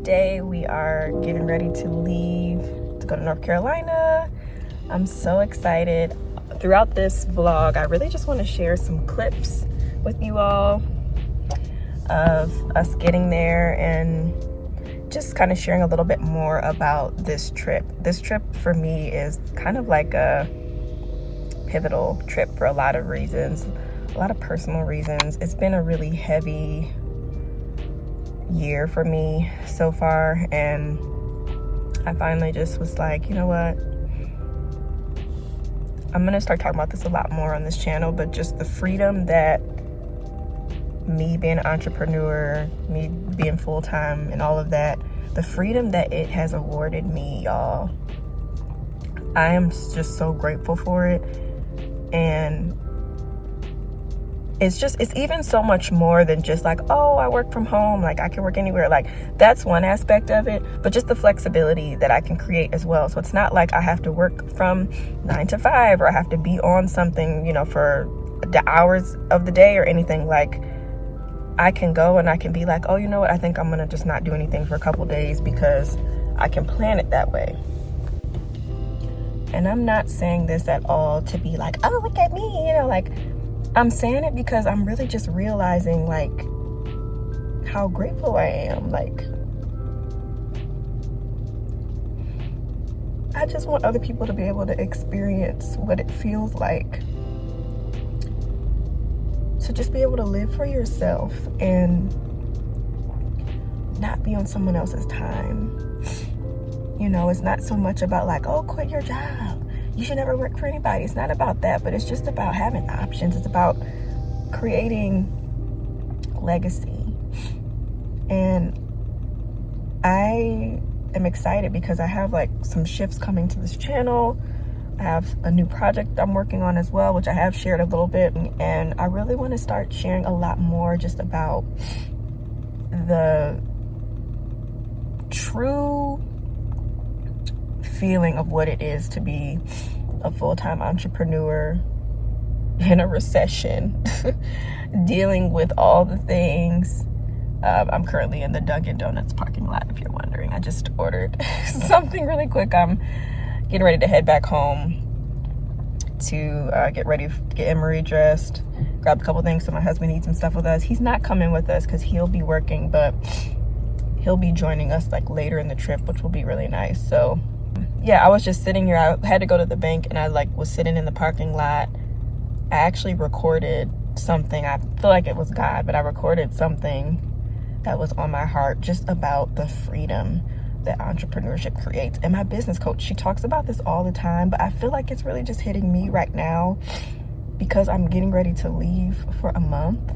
today we are getting ready to leave to go to North Carolina. I'm so excited. Throughout this vlog, I really just want to share some clips with you all of us getting there and just kind of sharing a little bit more about this trip. This trip for me is kind of like a pivotal trip for a lot of reasons, a lot of personal reasons. It's been a really heavy year for me so far, and I finally just was like, you know what, I'm gonna start talking about this a lot more on this channel, but just the freedom that me being an entrepreneur, me being full-time and all of that, the freedom that it has awarded me, y'all, I am just so grateful for it. And it's even so much more than just like, oh, I work from home, like I can work anywhere. Like that's one aspect of it, but just the flexibility that I can create as well. So it's not like I have to work from 9 to 5 or I have to be on something, you know, for the hours of the day or anything. Like I can go and I can be like, oh, you know what, I think I'm gonna just not do anything for a couple days because I can plan it that way. And I'm not saying this at all to be like, oh, look at me, you know, like I'm saying it because I'm really just realizing like how grateful I am. Like I just want other people to be able to experience what it feels like to just be able to live for yourself and not be on someone else's time. You know, it's not so much about like, oh, quit your job, you should never work for anybody. It's not about that, but it's just about having options. It's about creating legacy. And I am excited because I have like some shifts coming to this channel. I have a new project I'm working on as well, which I have shared a little bit. And I really want to start sharing a lot more just about the true feeling of what it is to be a full-time entrepreneur in a recession, dealing with all the things. I'm currently in the Dunkin' Donuts parking lot, if you're wondering. I just ordered something really quick. I'm getting ready to head back home to get ready to get Emery dressed, grab a couple things so my husband needs some stuff with us. He's not coming with us because he'll be working, but he'll be joining us like later in the trip, which will be really nice. So yeah, I was just sitting here. I had to go to the bank and I like was sitting in the parking lot. I actually recorded something. I feel like it was God, but I recorded something that was on my heart just about the freedom that entrepreneurship creates. And my business coach, she talks about this all the time, but I feel like it's really just hitting me right now because I'm getting ready to leave for a month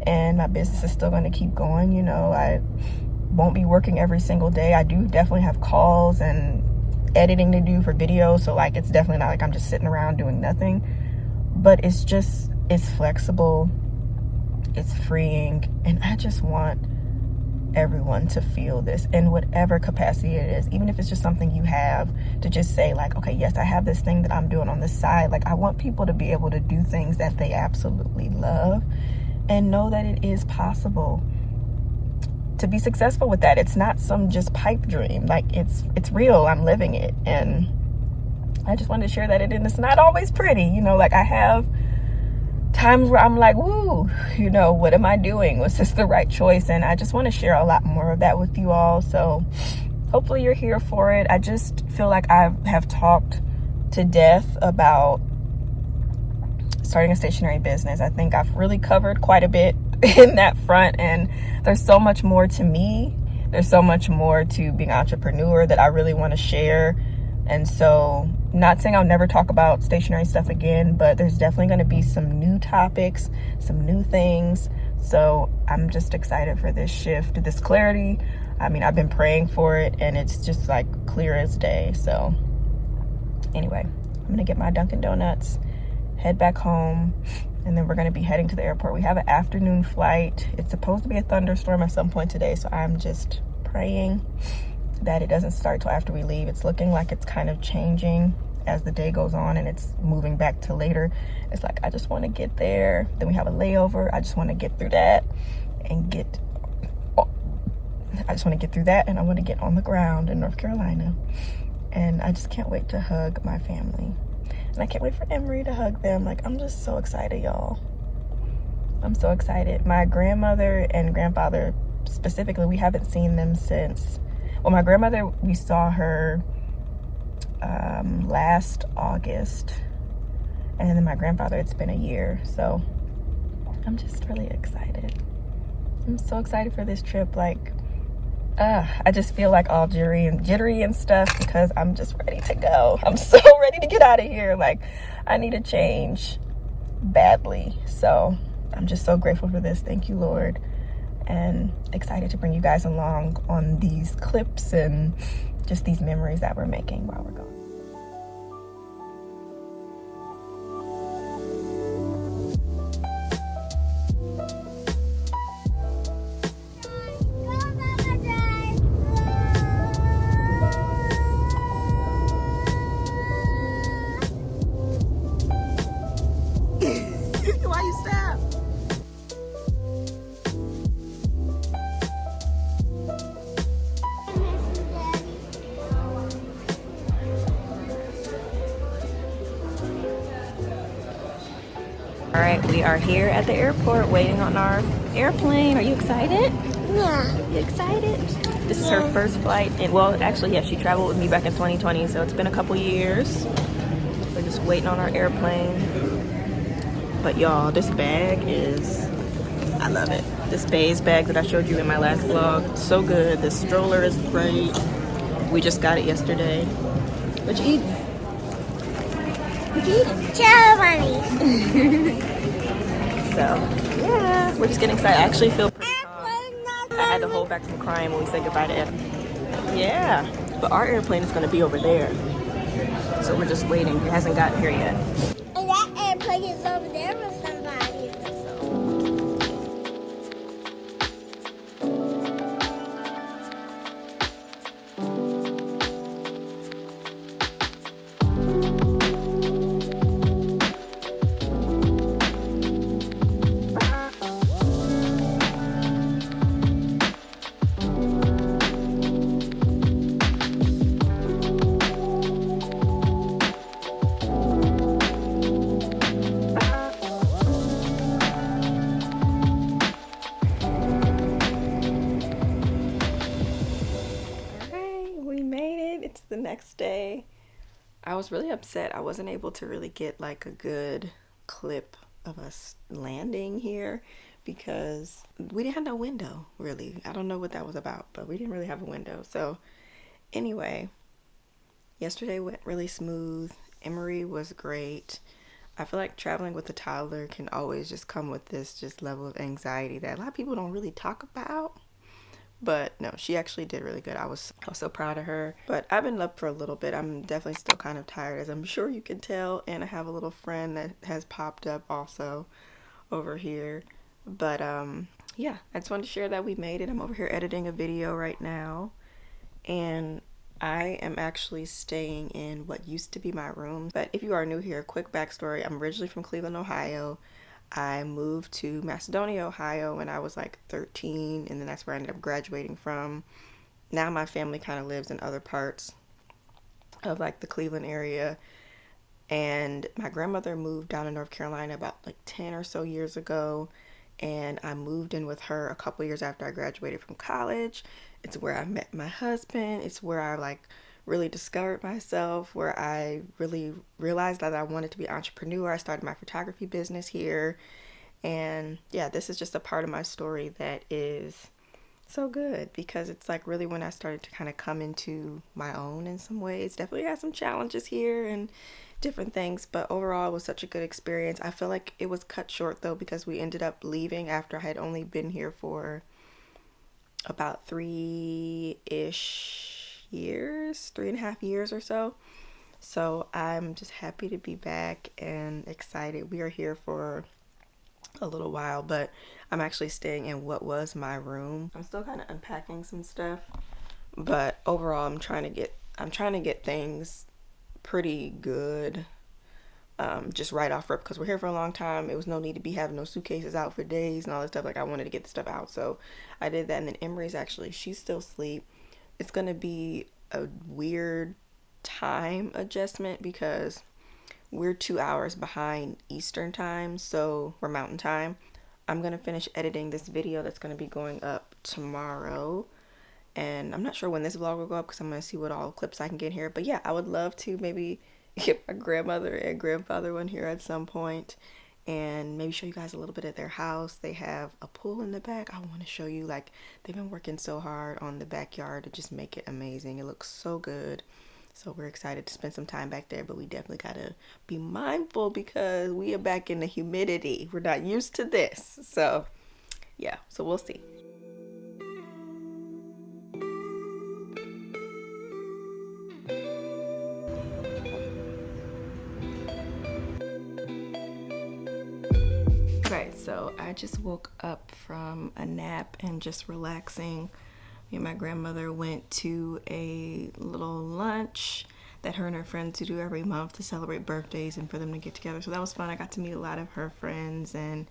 and my business is still going to keep going. You know, I won't be working every single day. I do definitely have calls and editing to do for videos, so like it's definitely not like I'm just sitting around doing nothing, but it's flexible, it's freeing, and I just want everyone to feel this in whatever capacity it is, even if it's just something you have, to just say like, okay, yes, I have this thing that I'm doing on the side. Like I want people to be able to do things that they absolutely love and know that it is possible to be successful with that. It's not some just pipe dream. Like it's real. I'm living it. And I just wanted to share that it's not always pretty. You know, like I have times where I'm like, woo, you know, what am I doing? Was this the right choice? And I just want to share a lot more of that with you all. So hopefully you're here for it. I just feel like I have talked to death about starting a stationery business. I think I've really covered quite a bit in that front, and there's so much more to me. There's so much more to being an entrepreneur that I really want to share. And so, not saying I'll never talk about stationery stuff again, but there's definitely going to be some new topics, some new things. So I'm just excited for this shift, this clarity. I mean, I've been praying for it and it's just like clear as day. So anyway, I'm going to get my Dunkin' Donuts, head back home, and then we're going to be heading to the airport. We have an afternoon flight. It's supposed to be a thunderstorm at some point today, so I'm just praying that it doesn't start till after we leave. It's looking like it's kind of changing as the day goes on and it's moving back to later. It's like I just want to get there. Then we have a layover. I just want to get through that and get I just want to get through that, and I want to get on the ground in North Carolina. And I just can't wait to hug my family. And I can't wait for Emery to hug them. Like, I'm just so excited, y'all. I'm so excited. My grandmother and grandfather, specifically, we haven't seen them since, well, my grandmother, we saw her last August. And then my grandfather, it's been a year. So I'm just really excited. I'm so excited for this trip. Like, I just feel like all jittery and stuff because I'm just ready to go. I'm so ready to get out of here. Like, I need a change badly. So I'm just so grateful for this. Thank you, Lord. And excited to bring you guys along on these clips and just these memories that we're making while we're gone. Why you stop? All right, we are here at the airport waiting on our airplane. Are you excited? Yeah. You excited? This is her first flight. And well, actually, yeah, she traveled with me back in 2020, so it's been a couple years. We're just waiting on our airplane. But y'all, this bag is, I love it. This beige bag that I showed you in my last vlog, so good. This stroller is great. We just got it yesterday. What you eating? What you eating? Cherry. So, yeah, we're just getting excited. I actually feel pretty calm. I had to hold back from crying when we said goodbye to Ed. Yeah, but our airplane is going to be over there. So we're just waiting. It hasn't gotten here yet. And that airplane is over there with somebody. The next day. I was really upset I wasn't able to really get like a good clip of us landing here because we didn't have no window, really. I don't know what that was about, but we didn't really have a window. So anyway, yesterday went really smooth. Emery was great. I feel like traveling with a toddler can always just come with this just level of anxiety that a lot of people don't really talk about. But no, she actually did really good. I was so proud of her. But I've been up for a little bit. I'm definitely still kind of tired, as I'm sure you can tell. And I have a little friend that has popped up also over here. But yeah, I just wanted to share that we made it. I'm over here editing a video right now. And I am actually staying in what used to be my room. But if you are new here, quick backstory. I'm originally from Cleveland, Ohio. I moved to Macedonia, Ohio when I was like 13, and then that's where I ended up graduating from. Now my family kind of lives in other parts of like the Cleveland area, and my grandmother moved down to North Carolina about like 10 or so years ago, and I moved in with her a couple years after I graduated from college. It's where I met my husband. It's where I like really discovered myself, where I really realized that I wanted to be an entrepreneur. I started my photography business here. And yeah, this is just a part of my story that is so good because it's like really when I started to kind of come into my own in some ways. Definitely had some challenges here and different things, but overall it was such a good experience. I feel like it was cut short though because we ended up leaving after I had only been here for about 3-ish years, 3.5 years or so. So I'm just happy to be back and excited. We are here for a little while, but I'm actually staying in what was my room. I'm still kind of unpacking some stuff, but overall I'm trying to get things pretty good just right off rip, because we're here for a long time. It was no need to be having no suitcases out for days and all that stuff. Like, I wanted to get the stuff out, so I did that. And then Emery's actually, she's still asleep. It's gonna be a weird time adjustment because we're 2 hours behind Eastern time, so we're Mountain time. I'm gonna finish editing this video that's gonna be going up tomorrow, and I'm not sure when this vlog will go up because I'm gonna see what all clips I can get here. But yeah, I would love to maybe get my grandmother and grandfather one here at some point and maybe show you guys a little bit of their house. They have a pool in the back. I want to show you, like, they've been working so hard on the backyard to just make it amazing. It looks so good. So we're excited to spend some time back there, but we definitely gotta be mindful because we are back in the humidity. We're not used to this. So yeah, so we'll see. Okay, so I just woke up from a nap and just relaxing. Me and my grandmother went to a little lunch that her and her friends do every month to celebrate birthdays and for them to get together. So that was fun. I got to meet a lot of her friends and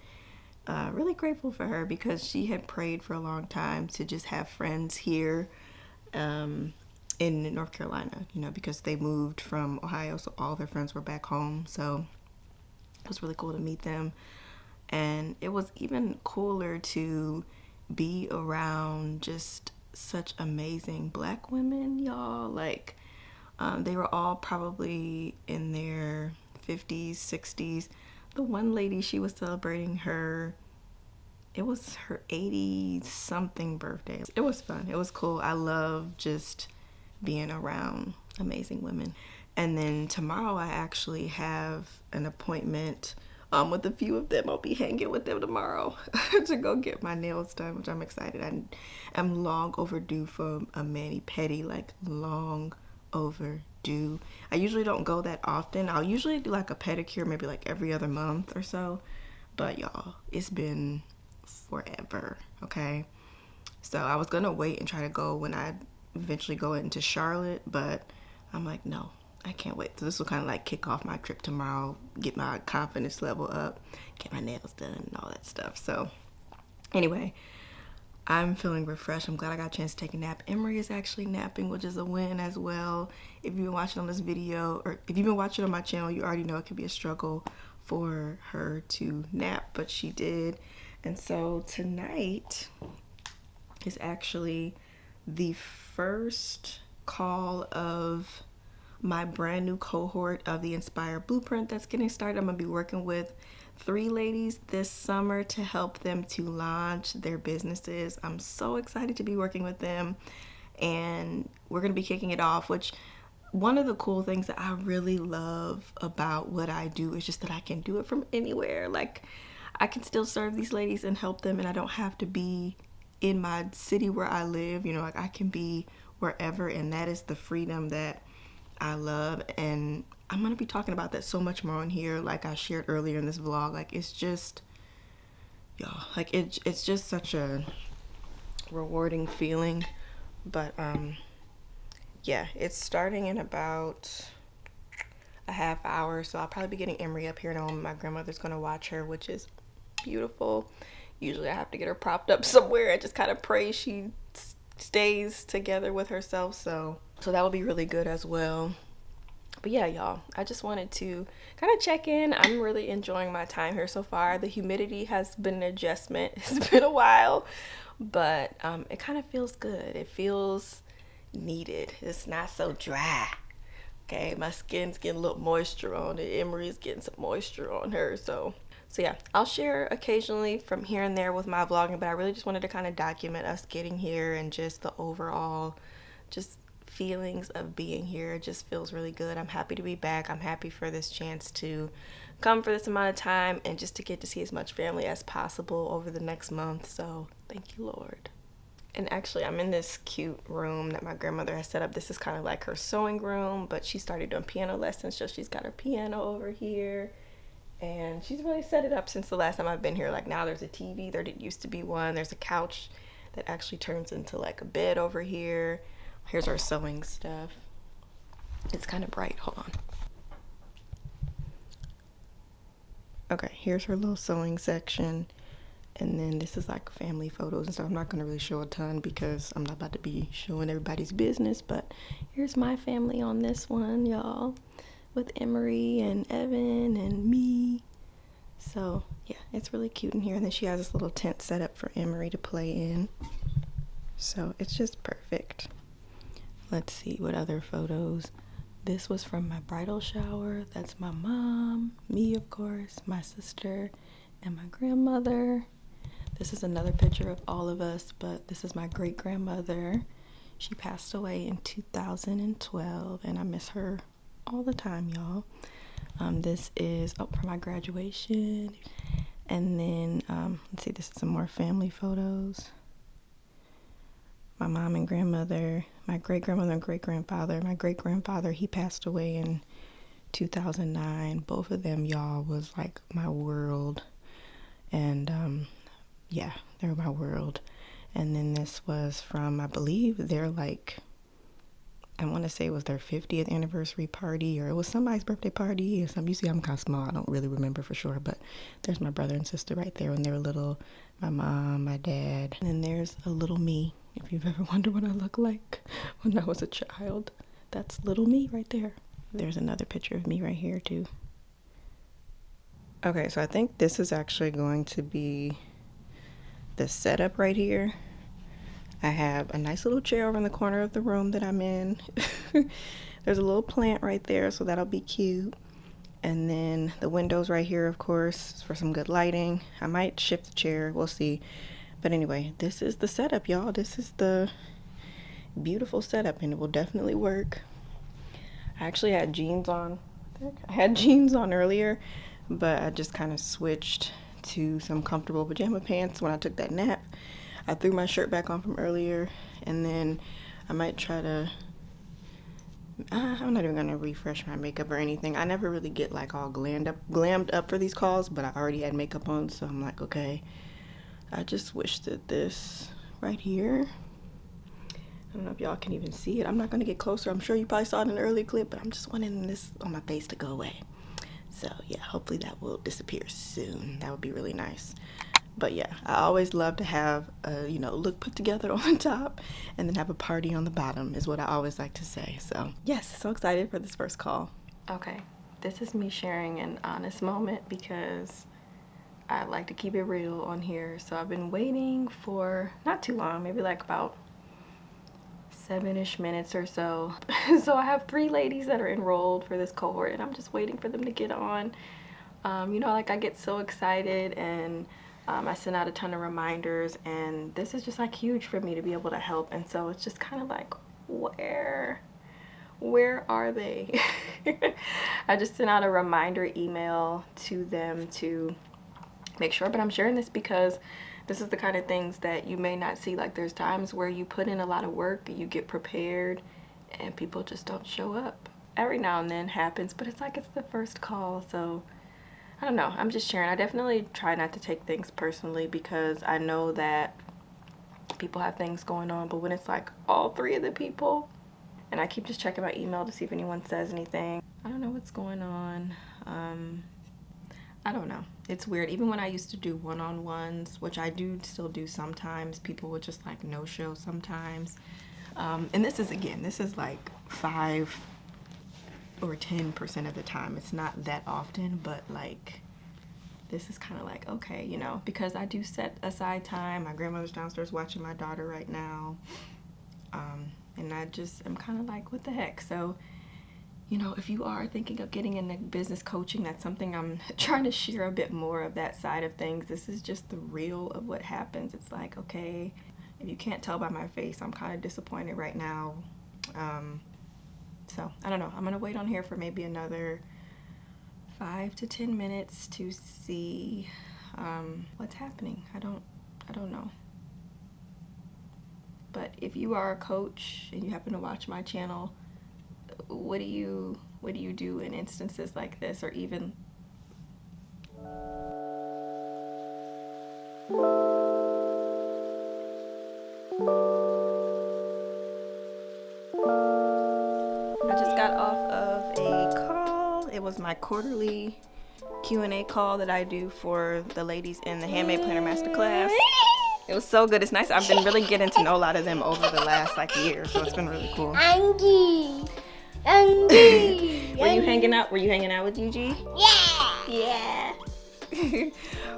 really grateful for her because she had prayed for a long time to just have friends here in North Carolina, you know, because they moved from Ohio, so all their friends were back home. So it was really cool to meet them. And it was even cooler to be around just such amazing Black women, y'all. Like, they were all probably in their 50s, 60s. The one lady, she was celebrating it was her 80-something birthday. It was fun. It was cool. I love just being around amazing women. And then tomorrow I actually have an appointment with a few of them. I'll be hanging with them tomorrow to go get my nails done, which I'm excited. I'm long overdue for a mani-pedi, like long overdue. I usually don't go that often. I'll usually do like a pedicure maybe like every other month or so, but y'all, it's been forever, okay? So I was gonna wait and try to go when I eventually go into Charlotte, but I'm like, no, I can't wait. So this will kind of like kick off my trip tomorrow, get my confidence level up, get my nails done and all that stuff. So anyway, I'm feeling refreshed. I'm glad I got a chance to take a nap. Emery is actually napping, which is a win as well. If you've been watching on this video, or if you've been watching on my channel, you already know it can be a struggle for her to nap, but she did. And so tonight is actually the first call of my brand new cohort of the Inspire Blueprint that's getting started. I'm gonna be working with 3 ladies this summer to help them to launch their businesses. I'm so excited to be working with them, and we're gonna be kicking it off, which one of the cool things that I really love about what I do is just that I can do it from anywhere. Like, I can still serve these ladies and help them, and I don't have to be in my city where I live, you know, like I can be wherever, and that is the freedom that I love. And I'm going to be talking about that so much more on here, like I shared earlier in this vlog. Like, it's just, y'all, like it's just such a rewarding feeling. But yeah, it's starting in about a half hour, so I'll probably be getting Emery up here in a moment. My grandmother's going to watch her, which is beautiful. Usually I have to get her propped up somewhere and just kind of pray she stays together with herself, so that will be really good as well. But yeah, y'all, I just wanted to kind of check in. I'm really enjoying my time here so far. The humidity has been an adjustment. It's been a while, but it kind of feels good. It feels needed. It's not so dry. Okay, my skin's getting a little moisture on it. Emery's getting some moisture on her, so yeah, I'll share occasionally from here and there with my vlogging, but I really just wanted to kind of document us getting here and just the overall just feelings of being here. It just feels really good. I'm happy to be back. I'm happy for this chance to come for this amount of time and just to get to see as much family as possible over the next month. So thank you, Lord. And actually, I'm in this cute room that my grandmother has set up. This is kind of like her sewing room, but she started doing piano lessons, so she's got her piano over here. And she's really set it up since the last time I've been here. Like, now there's a TV. There used to be one. There's a couch that actually turns into like a bed over here. Here's our sewing stuff. It's kind of bright. Hold on. Okay, here's her little sewing section. And then this is like family photos and stuff. I'm not going to really show a ton because I'm not about to be showing everybody's business. But here's my family on this one, y'all. With Emery and Evan and me. So, yeah, it's really cute in here. And then she has this little tent set up for Emery to play in. So, it's just perfect. Let's see what other photos. This was from my bridal shower. That's my mom, me, of course, my sister, and my grandmother. This is another picture of all of us, but this is my great-grandmother. She passed away in 2012, and I miss her all the time, y'all. This is up for my graduation. And then, let's see, this is some more family photos. My mom and grandmother, my great-grandmother and great-grandfather. My great-grandfather, he passed away in 2009. Both of them, y'all, was like my world. And, yeah, they're my world. And then this was from, I believe they're like, I want to say it was their 50th anniversary party, or it was somebody's birthday party or something. You see, I'm kind of small. I don't really remember for sure, but there's my brother and sister right there when they were little. My mom, my dad. And then there's a little me. If you've ever wondered what I look like when I was a child, that's little me right there. There's another picture of me right here too. Okay, so I think this is actually going to be the setup right here. I have a nice little chair over in the corner of the room that I'm in. There's a little plant right there, so that'll be cute. And then the windows right here, of course, for some good lighting. I might shift the chair, we'll see. But anyway, this is the setup, y'all. This is the beautiful setup, and it will definitely work. I actually had jeans on. I had jeans on earlier, but I just kind of switched to some comfortable pajama pants when I took that nap. I threw my shirt back on from earlier, and then I might try to, I'm not even gonna refresh my makeup or anything. I never really get like all glammed up for these calls, but I already had makeup on, so I'm like, okay. I just switched to this right here. I don't know if y'all can even see it. I'm not gonna get closer. I'm sure you probably saw it in an earlier clip, but I'm just wanting this on my face to go away. So yeah, hopefully that will disappear soon. That would be really nice. But yeah, I always love to have a, look put together on the top and then have a party on the bottom is what I always like to say. So yes, so excited for this first call. Okay, this is me sharing an honest moment because I like to keep it real on here. So I've been waiting for not too long, maybe like about 7-ish minutes or so. So I have 3 ladies that are enrolled for this cohort, and I'm just waiting for them to get on. Like I get so excited, and I send out a ton of reminders, and this is just like huge for me to be able to help. And so it's just kind of like, where are they? I just sent out a reminder email to them to make sure, but I'm sharing this because this is the kind of things that you may not see. Like there's times where you put in a lot of work, you get prepared, and people just don't show up. Every now and then happens, but it's like it's the first call, so I don't know. I'm just sharing. I definitely try not to take things personally because I know that people have things going on, but when it's like all 3 of the people, and I keep just checking my email to see if anyone says anything. I don't know what's going on. I don't know. It's weird. Even when I used to do one-on-ones, which I do still do sometimes, people would just like no-show sometimes. And this is like 5 or 10% of the time. It's not that often, but like this is kind of like, okay, because I do set aside time. My grandmother's downstairs watching my daughter right now. And I'm kind of like, what the heck? So, if you are thinking of getting into business coaching, that's something I'm trying to share a bit more of, that side of things. This is just the real of what happens. It's like, okay, if you can't tell by my face, I'm kind of disappointed right now. So I don't know. I'm gonna wait on here for maybe another 5 to 10 minutes to see what's happening. I don't know. But if you are a coach and you happen to watch my channel, what do you do in instances like this, or even I just got off of a call. It was my quarterly Q&A call that I do for the ladies in the Handmade Planner Masterclass. It was so good. It's nice. I've been really getting to know a lot of them over the last like year, so it's been really cool. Angie. Were you hanging out? Were you hanging out with Gigi? Yeah. Yeah.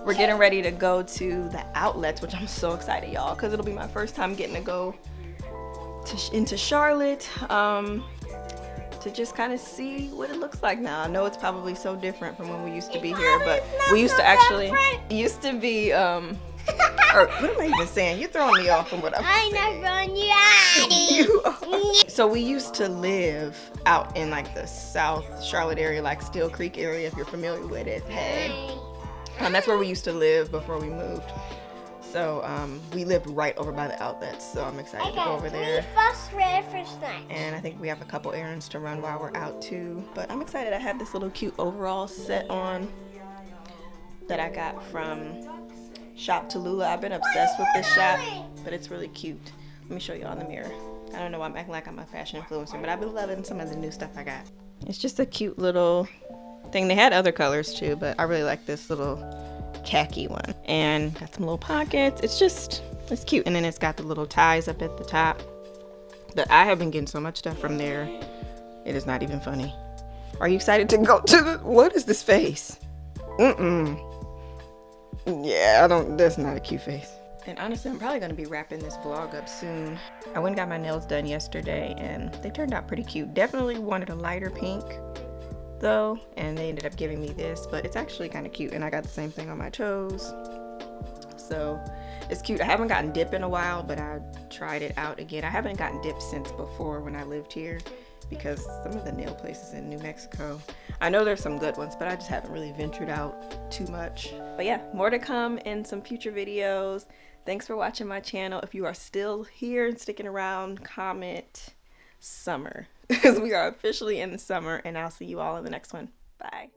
We're getting ready to go to the outlets, which I'm so excited, y'all, because it'll be my first time getting to go into Charlotte to just kind of see what it looks like now. I know it's probably so different from when we used to be here, but we used to actually be or what am I even saying? You're throwing me off from what I'm saying. I'm not throwing you out. You are. So we used to live out in like the South Charlotte area, like Steel Creek area, if you're familiar with it. Hey. That's where we used to live before we moved. So we lived right over by the outlets, so I'm excited to go over there. And I think we have a couple errands to run while we're out too. But I'm excited. I have this little cute overall set on that I got from Shop Tallulah. I've been obsessed with this shop, but it's really cute. Let me show you on the mirror. I don't know why I'm acting like I'm a fashion influencer, but I've been loving some of the new stuff I got. It's just a cute little thing. They had other colors too, but I really like this little khaki one. And got some little pockets. It's cute. And then it's got the little ties up at the top. But I have been getting so much stuff from there. It is not even funny. Are you excited to go to the, what is this face? Yeah, that's not a cute face. And honestly, I'm probably gonna be wrapping this vlog up soon. I went and got my nails done yesterday and they turned out pretty cute. Definitely wanted a lighter pink though, and they ended up giving me this, but it's actually kind of cute, and I got the same thing on my toes, so it's cute. I haven't gotten dip in a while, but I tried it out again. I haven't gotten dip since before when I lived here, because some of the nail places in New Mexico, I know there's some good ones, but I just haven't really ventured out too much. But yeah, more to come in some future videos. Thanks for watching my channel. If you are still here and sticking around, comment summer, because we are officially in the summer, and I'll see you all in the next one. Bye.